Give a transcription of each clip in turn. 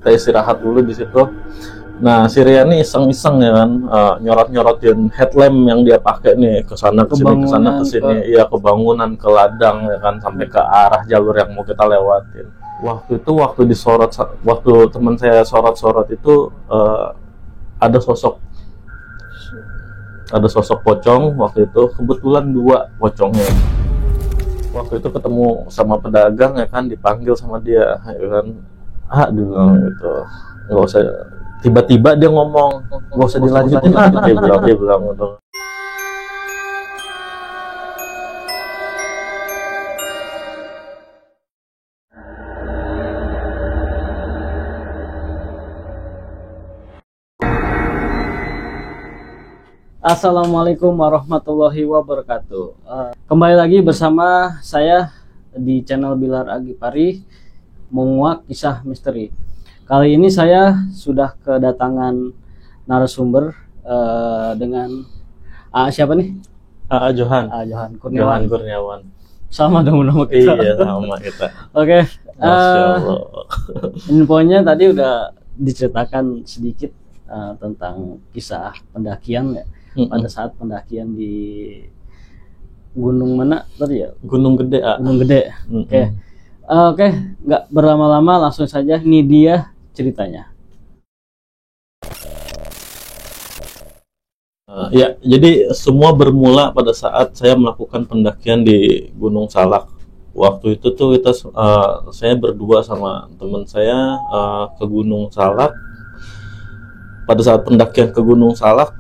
kita istirahat dulu di situ. Nah, si Rian nih iseng-iseng ya kan, nyorot-nyorotin headlamp yang dia pakai nih ke sana ke sini, ke sana ke sini. Iya, ke bangunan, ke ladang ya kan, sampai ke arah jalur yang mau kita lewatin. Waktu itu waktu teman saya sorot-sorot itu ada sosok pocong waktu itu, kebetulan 2 pocongnya. Waktu itu ketemu sama pedagang ya kan, dipanggil sama dia ya kan, bilang gitu, nggak usah, tiba-tiba dia ngomong nggak usah dilanjutin, dia bilang gitu. Assalamualaikum warahmatullahi wabarakatuh. Kembali lagi bersama saya di channel Bilar Agipari, menguak kisah misteri. Kali ini saya sudah kedatangan narasumber dengan siapa nih? Johan Kurniawan. Sama dong nama kita. Iya, sama kita. Oke. Masya Allah. Infonya tadi udah diceritakan sedikit tentang kisah pendakian ya. Pada saat pendakian di gunung mana tadi ya? Gunung Gede. Gunung Gede. Oke, nggak berlama-lama langsung saja. Ini dia ceritanya. Ya, jadi semua bermula pada saat saya melakukan pendakian di Gunung Salak. Waktu itu tuh saya berdua sama teman saya ke Gunung Salak. Pada saat pendakian ke Gunung Salak,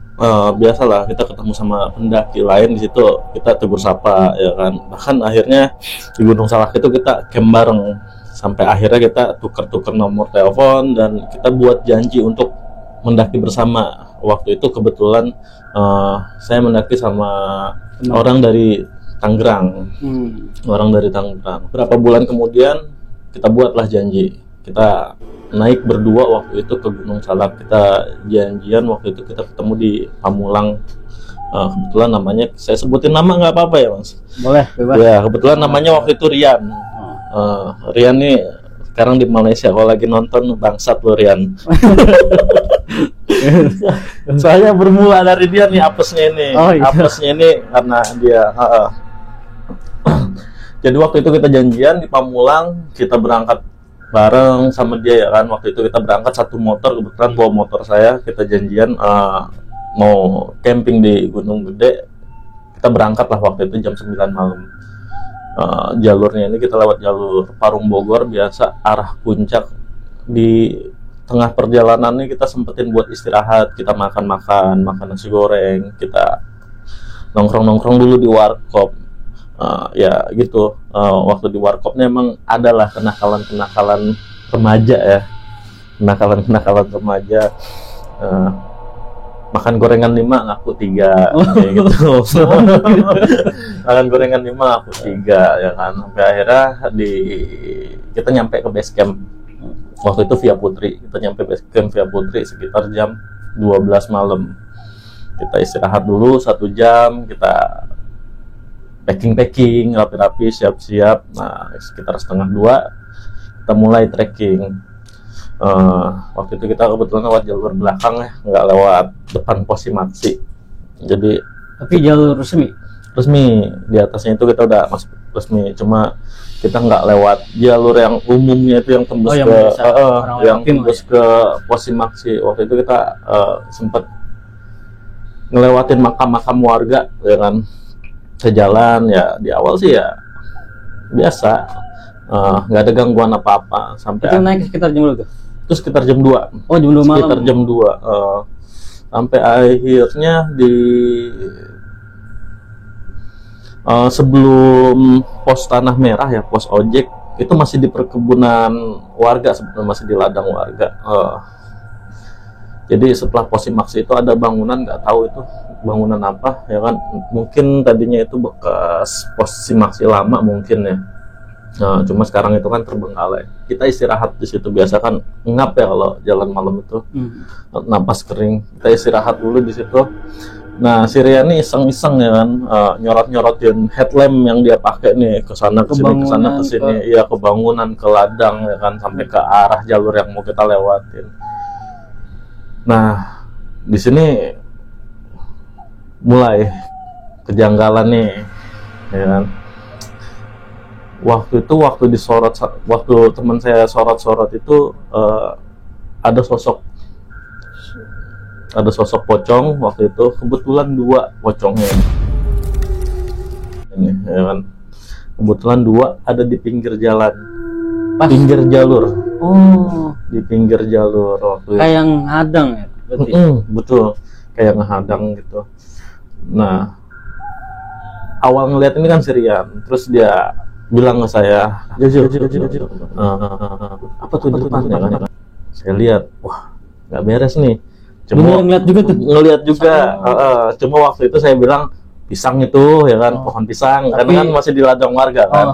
biasalah kita ketemu sama pendaki lain di situ, kita tegur sapa ya kan. Bahkan akhirnya di Gunung Salak itu kita camp bareng sampai akhirnya kita tuker-tuker nomor telepon dan kita buat janji untuk mendaki bersama. Waktu itu kebetulan saya mendaki sama orang dari Tangerang. Berapa bulan kemudian kita buatlah janji, kita naik berdua waktu itu ke Gunung Salak. Kita janjian waktu itu kita ketemu di Pamulang. Kebetulan namanya, saya sebutin nama nggak apa-apa ya Mas? Boleh, bebas. Ya, kebetulan namanya waktu itu Rian. Rian nih sekarang di Malaysia, kalau lagi nonton bangsat lo Rian. Saya bermula dari dia nih, apesnya ini. Apesnya ini karena dia. Jadi waktu itu kita janjian di Pamulang, kita berangkat bareng sama dia ya kan. Waktu itu kita berangkat satu motor, kebetulan bawa motor saya. Kita janjian mau camping di Gunung Gede. Kita berangkat lah waktu itu jam 9 malam. Jalurnya ini kita lewat jalur Parung Bogor biasa, arah puncak. Di tengah perjalanan ini kita sempetin buat istirahat, kita makan nasi goreng, kita nongkrong dulu di warkop. Ya gitu. Waktu di warkopnya emang adalah kenakalan remaja ya, kenakalan remaja. Makan gorengan 5 ngaku 3 kayak gitu. Makan gorengan 5 ngaku 3 ya kan, sampai akhirnya kita nyampe ke base camp. Waktu itu via Putri, kita nyampe base camp via Putri sekitar jam 12 malam. Kita istirahat dulu 1 jam, kita packing, rapi-rapi, siap-siap. Nah, sekitar setengah 2 kita mulai trekking. Waktu itu kita kebetulan lewat jalur belakang ya, nggak lewat depan pos Simaksi. Jadi tapi jalur resmi di atasnya itu kita udah masuk resmi, cuma kita nggak lewat jalur yang umumnya itu yang tembus ke pos Simaksi. Waktu itu kita sempat ngelewatin makam-makam warga ya kan. Sejalan ya, di awal sih ya biasa, nggak ada gangguan apa-apa sampai itu naik sekitar jam berapa tuh? Itu sekitar jam 2. Oh, jam 2 malam. Sekitar jam 2. Sampai akhirnya sebelum pos Tanah Merah ya, pos ojek itu masih di perkebunan warga, sebetulnya masih di ladang warga. Jadi setelah pos Simaksi itu ada bangunan, nggak tahu itu bangunan apa ya kan, mungkin tadinya itu bekas pos Simaksi lama mungkin ya. Nah, cuma sekarang itu kan terbengkalai. Kita istirahat di situ, biasa kan ngap ya kalau jalan malam itu, napas kering. Kita istirahat dulu di situ. Nah, si Rian nih iseng-iseng ya kan, nyorot-nyorotin headlamp yang dia pakai nih ke sana ke sini, ke sana ke sini, iya ke bangunan, ke ladang ya kan, sampai ke arah jalur yang mau kita lewatin. Nah, di sini mulai kejanggalan nih, ya kan. Waktu teman saya sorot-sorot itu ada sosok pocong waktu itu, kebetulan 2 pocongnya ini, ya kan. Kebetulan 2 ada di pinggir jalan, pinggir jalur. Oh, di pinggir jalur waktu kayak yang hadang ya berarti. Betul, kayak ngehadang gitu. Nah, awal ngeliat ini kan si Rian, terus dia bilang ke saya, apa tuh di depan ya kan? Saya lihat, wah nggak beres nih. Cuma ngeliat juga tuh. Ngeliat juga. Cuma waktu itu saya bilang pisang itu ya kan, pohon pisang. Karena kan masih di ladang warga kan.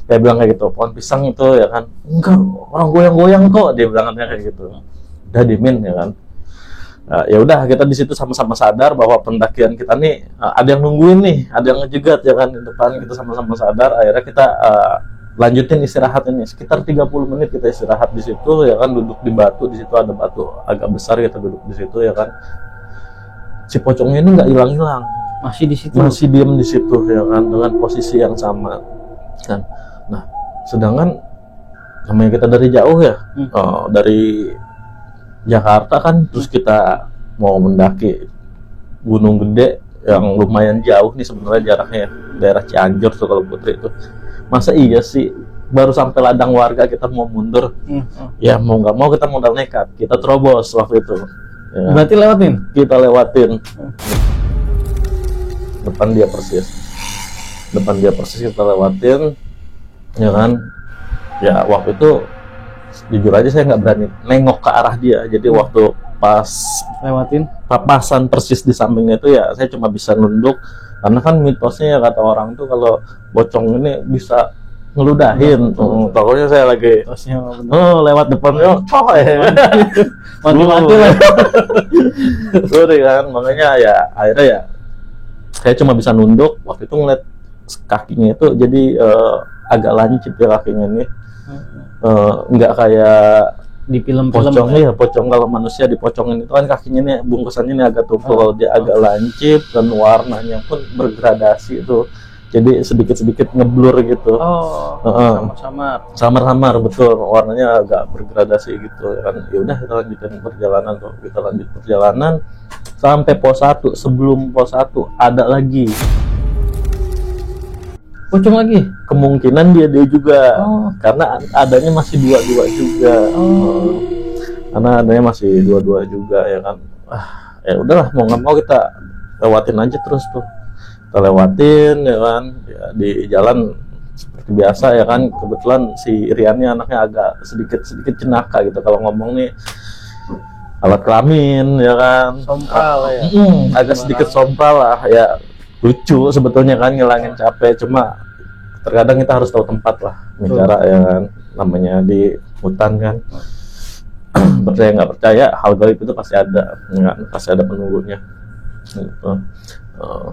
Saya bilang kayak gitu, pohon pisang itu ya kan. Enggak, orang goyang-goyang kok. Dia bilang kayak gitu. Udah dimin ya kan. Ya udah, kita di situ sama-sama sadar bahwa pendakian kita nih ada yang nungguin nih, ada yang ngejegat ya kan di depan. Kita sama-sama sadar. Akhirnya kita lanjutin istirahat ini sekitar 30 menit kita istirahat di situ ya kan, duduk di batu. Di situ ada batu agak besar, kita duduk di situ ya kan. Si pocongnya ini nggak hilang-hilang, masih di situ, masih diem di situ ya kan, dengan posisi yang sama kan. Nah, sedangkan namanya kita dari jauh ya, dari Jakarta kan, terus kita mau mendaki Gunung Gede yang lumayan jauh nih sebenarnya jaraknya, daerah Cianjur tuh kalau Putri itu. Masa iya sih baru sampai ladang warga kita mau mundur? Ya mau nggak mau kita modal nekat, kita terobos waktu itu ya. Berarti lewatin? Kita lewatin depan dia persis kita lewatin ya kan. Ya waktu itu jujur aja saya nggak berani nengok ke arah dia, jadi waktu pas lewatin papasan persis di sampingnya itu ya saya cuma bisa nunduk, karena kan mitosnya ya kata orang tuh kalau pocong ini bisa ngeludahin. Takutnya saya lagi lewat depannya mati-mati lah. Sorry kan, makanya ya akhirnya ya saya cuma bisa nunduk. Waktu itu ngeliat kakinya itu jadi agak lancip ya kakinya ini, nggak kayak di film-film pocong ya. Pocong kalau manusia dipocongin itu kan kakinya nih bungkusannya ini agak tumpul. Kalau dia agak lancip dan warnanya pun bergradasi itu, jadi sedikit-sedikit ngeblur gitu. Samar-samar betul, warnanya agak bergradasi gitu kan. Ya udah kita lanjutin perjalanan tuh, kita lanjut perjalanan sampai pos 1. Sebelum pos 1 ada lagi pocong lagi, kemungkinan dia juga, karena adanya masih dua juga. Karena adanya masih dua juga ya kan. Ya udahlah, mau nggak mau kita lewatin aja terus tuh. Kita lewatin ya kan, ya, di jalan seperti biasa ya kan. Kebetulan si Riannya anaknya agak sedikit cenaka gitu kalau ngomong nih, alat kelamin ya kan, sompral ya, agak sedikit sompral lah ya. Lucu sebetulnya kan, ngilangin capek, cuma terkadang kita harus tahu tempat lah, bicara ya kan, namanya di hutan kan. Percaya nggak percaya, hal gaib itu pasti ada, nggak pasti ada penunggunya gitu.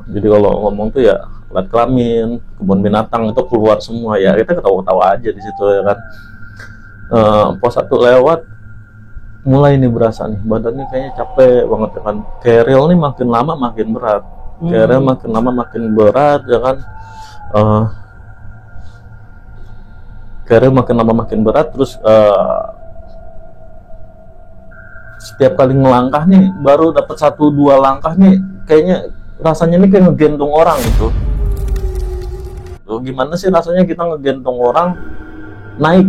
Jadi kalau ngomong tuh ya alat kelamin, kebun binatang itu keluar semua ya, kita ketawa-ketawa aja di situ ya kan. Pos 1 lewat, mulai nih berasa nih badannya kayaknya capek banget ya kan. Keril nih makin lama makin berat. Keril makin lama makin berat ya kan. Keril makin lama makin berat, terus setiap kali ngelangkah nih, baru dapat 1-2 langkah nih, kayaknya rasanya nih kayak ngegendong orang gitu. Tuh, gimana sih rasanya kita ngegendong orang naik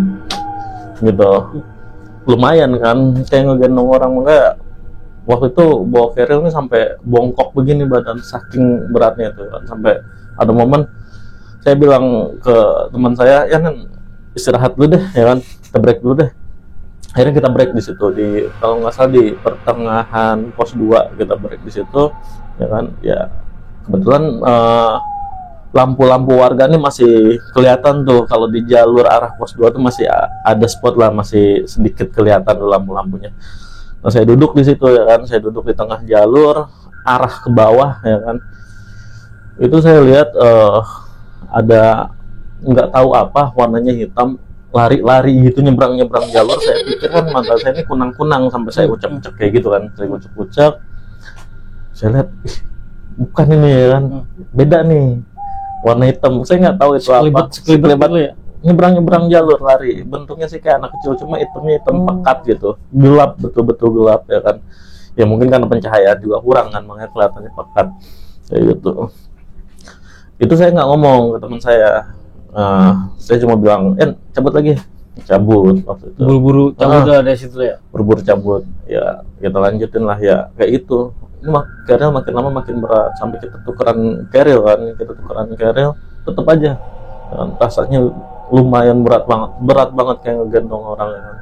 gitu? Lumayan kan, kayak ngegendong orang. Enggak, waktu itu bawa keril nih sampai bongkok begini badan, saking beratnya tuh kan. Sampai ada momen saya bilang ke teman saya, ya kan istirahat dulu deh ya kan, kita break dulu deh. Akhirnya kita break di situ, di kalau nggak salah di pertengahan pos 2 kita break di situ ya kan. Ya kebetulan lampu-lampu warga ini masih kelihatan tuh, kalau di jalur arah pos 2 tuh masih ada spot lah, masih sedikit kelihatan tuh lampu-lampunya. Nah, saya duduk di situ ya kan, saya duduk di tengah jalur. arah ke bawah ya kan. Itu saya lihat ada nggak tahu apa warnanya hitam, lari-lari gitu, nyebrang jalur. Saya pikir kan mata saya ini kunang-kunang, sampai saya ucap-ucap kayak gitu kan, saya ucap-ucap. Saya lihat, bukan ini ya kan, beda nih, warna hitam. Saya nggak tahu itu apa. Sekelebat ya. Nyebrang jalur, lari. Bentuknya sih kayak anak kecil, cuma hitamnya hitam pekat gitu, gelap, betul-betul gelap ya kan. Ya mungkin karena pencahayaan juga kurang kan, makanya kelihatannya pekat kayak gitu. Itu saya nggak ngomong ke teman saya cuma bilang, cabut lagi. Cabut waktu itu. Buru-buru cabut dari situ ya. Buru-buru cabut. Ya kita lanjutin lah ya kayak itu. Ini keril makin lama makin berat, sampai kita tukeran keril kan, tetap aja rasanya lumayan berat banget kayak ngegendong orang ya kan.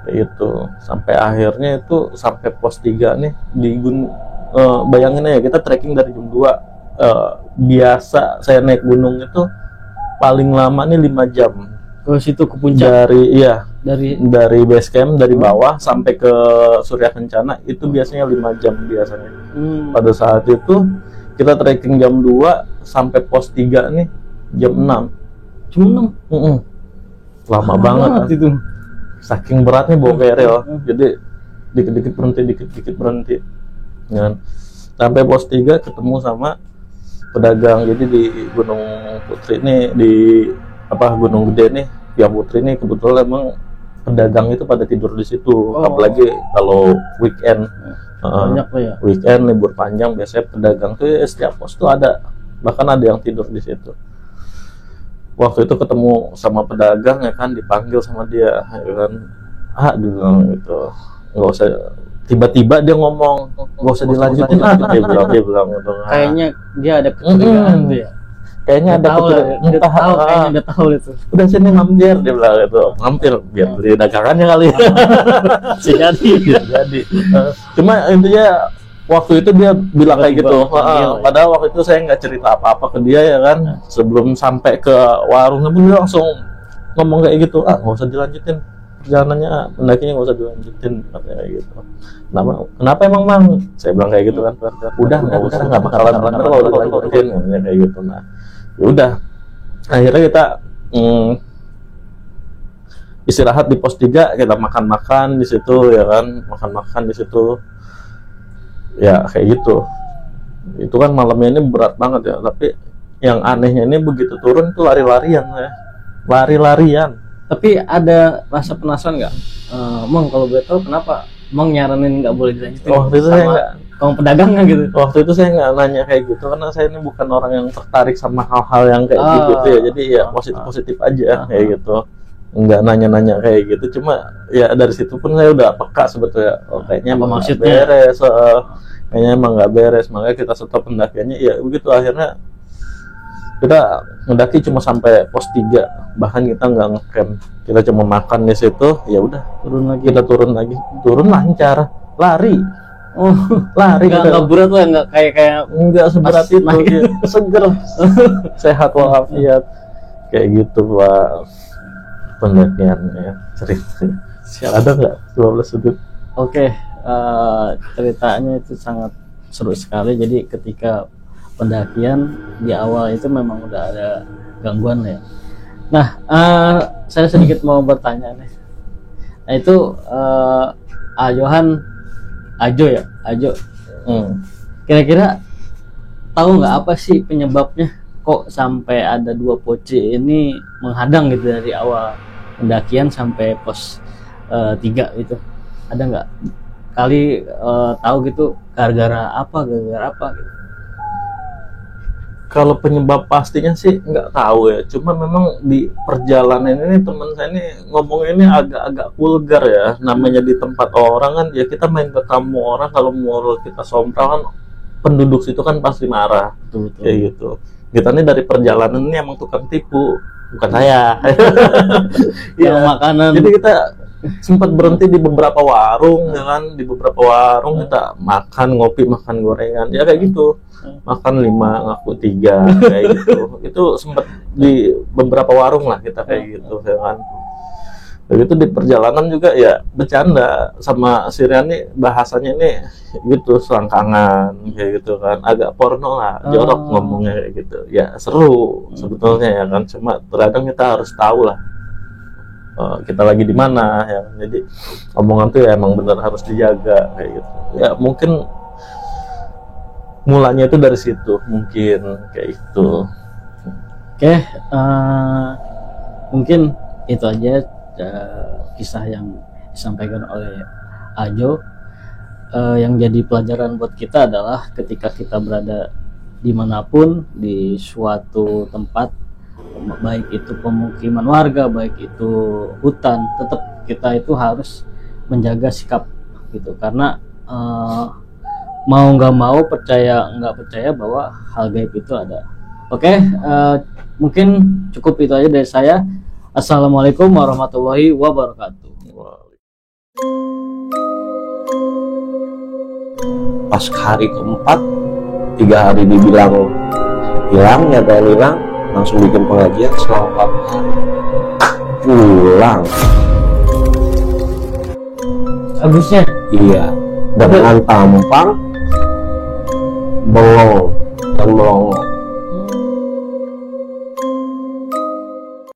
Kayak itu. Sampai akhirnya itu sampai pos 3 nih bayangin aja, kita trekking dari jam 2. Biasa saya naik gunung itu paling lama nih 5 jam ke situ, ke puncak. Dari base camp, dari bawah sampai ke Surya Kencana itu biasanya 5 jam biasanya. Pada saat itu kita trekking jam 2 sampai pos 3 nih jam 6. Cuma 6? Lama banget kan. Itu saking beratnya bawa keril. Jadi dikit-dikit berhenti ya. Sampai pos 3 ketemu sama pedagang. Jadi di Gunung Putri nih, di Gunung Gede nih, Tiang Putri nih, kebetulan emang pedagang itu pada tidur di situ. Apalagi kalau weekend, banyak lah ya. Weekend libur panjang biasanya pedagang tuh setiap pos tuh ada, bahkan ada yang tidur di situ. Waktu itu ketemu sama pedagang ya kan, dipanggil sama dia ya kan, dia bilang gitu, nggak usah. Tiba-tiba dia ngomong, nggak usah dilanjutin, dia bilang gitu. Kayaknya dia ada kecurigaan tuh ya. Kayaknya ada kecurigaan, udah tahu itu. Udah sini mampir, dia bilang gitu. Mampir biar beli dagangannya kali. Jadi. Cuma intinya waktu itu dia bilang kayak gitu. Padahal waktu itu saya nggak cerita apa-apa ke dia ya kan. Sebelum sampai ke warungnya dia langsung ngomong kayak gitu. Nggak usah dilanjutin perjalanannya, pendakinya nggak usah dilanjutin, katanya kayak gitu. Kenapa emang Mang? Saya bilang kayak gitu kan. Udah nggak bakalan bener kalau udah dilanjutin, kayak gitu. Nah, udah. Akhirnya kita istirahat di pos 3, kita makan di situ ya kan, makan di situ. Ya kayak gitu. Itu kan malamnya ini berat banget ya, tapi yang anehnya ini begitu turun itu lari-larian ya. Lari-larian. Tapi ada rasa penasaran nggak, Mang, kalau boleh tahu kenapa Mang nyaranin nggak boleh dilanjutin? Waktu itu saya nggak, kamu pedagangnya gitu. Waktu itu saya nggak nanya kayak gitu, karena saya ini bukan orang yang tertarik sama hal-hal yang kayak gitu ya. Jadi ya positif aja kayak gitu, nggak nanya kayak gitu. Cuma ya dari situ pun saya udah peka sebetulnya. Kayaknya emang nggak beres, kayaknya emang nggak beres. Makanya kita stop pendakiannya. Ya begitu, akhirnya kita mendaki cuma sampai pos 3, bahkan kita nggak ngecamp, kita cuma makan di situ. Ya udah, kita turun lagi, turun lancar, lari nggak berat lah, nggak kayak nggak seberat itu ya. Seger, sehat walafiat kayak gitu Pak pendakiannya. Cerita ada nggak 12 sudut? Oke, ceritanya itu sangat seru sekali. Jadi ketika pendakian di awal itu memang udah ada gangguan ya. Nah, saya sedikit mau bertanya nih. Nah itu Ajo. Kira-kira tahu nggak apa sih penyebabnya kok sampai ada 2 poci ini menghadang gitu dari awal pendakian sampai pos 3 itu? Ada nggak kali tahu gitu gara-gara apa gitu? Kalau penyebab pastinya sih nggak tahu ya. Cuma memang di perjalanan ini teman saya ini ngomong ini agak vulgar ya. Namanya di tempat orang kan, ya kita main ke kamu orang, kalau mau kita sompral kan penduduk situ kan pasti marah. Betul. Kayak gitu. Kita ini dari perjalanan ini emang tukang tipu, bukan saya. Ya, makanan. Jadi kita sempat berhenti di beberapa warung ya kan, di beberapa warung kita makan ngopi, makan gorengan ya kayak gitu. Makan 5 ngaku 3 kayak gitu. Itu sempat di beberapa warung lah kita kayak gitu ya kan. Begitu di perjalanan juga ya bercanda sama si Riani, bahasanya ini gitu selangkangan kayak gitu kan, agak porno lah, jorok ngomongnya kayak gitu. Ya seru sebetulnya ya kan, cuma terkadang kita harus tahu lah kita lagi di mana ya. Jadi omongan tuh ya emang bener harus dijaga kayak gitu. Ya mungkin mulanya itu dari situ mungkin kayak itu. Oke, mungkin itu aja kisah yang disampaikan oleh Ajo. Yang jadi pelajaran buat kita adalah ketika kita berada dimanapun di suatu tempat, baik itu pemukiman warga, baik itu hutan, tetap kita itu harus menjaga sikap gitu, karena mau nggak mau, percaya nggak percaya bahwa hal gaib itu ada. Oke, mungkin cukup itu aja dari saya. Assalamualaikum warahmatullahi wabarakatuh. Pas hari keempat, 3 hari dibilang hilang, nyatain hilang, langsung bikin pengajian selama 4 hari pulang. Agusnya? Iya, dengan tampang bengong dan melongo.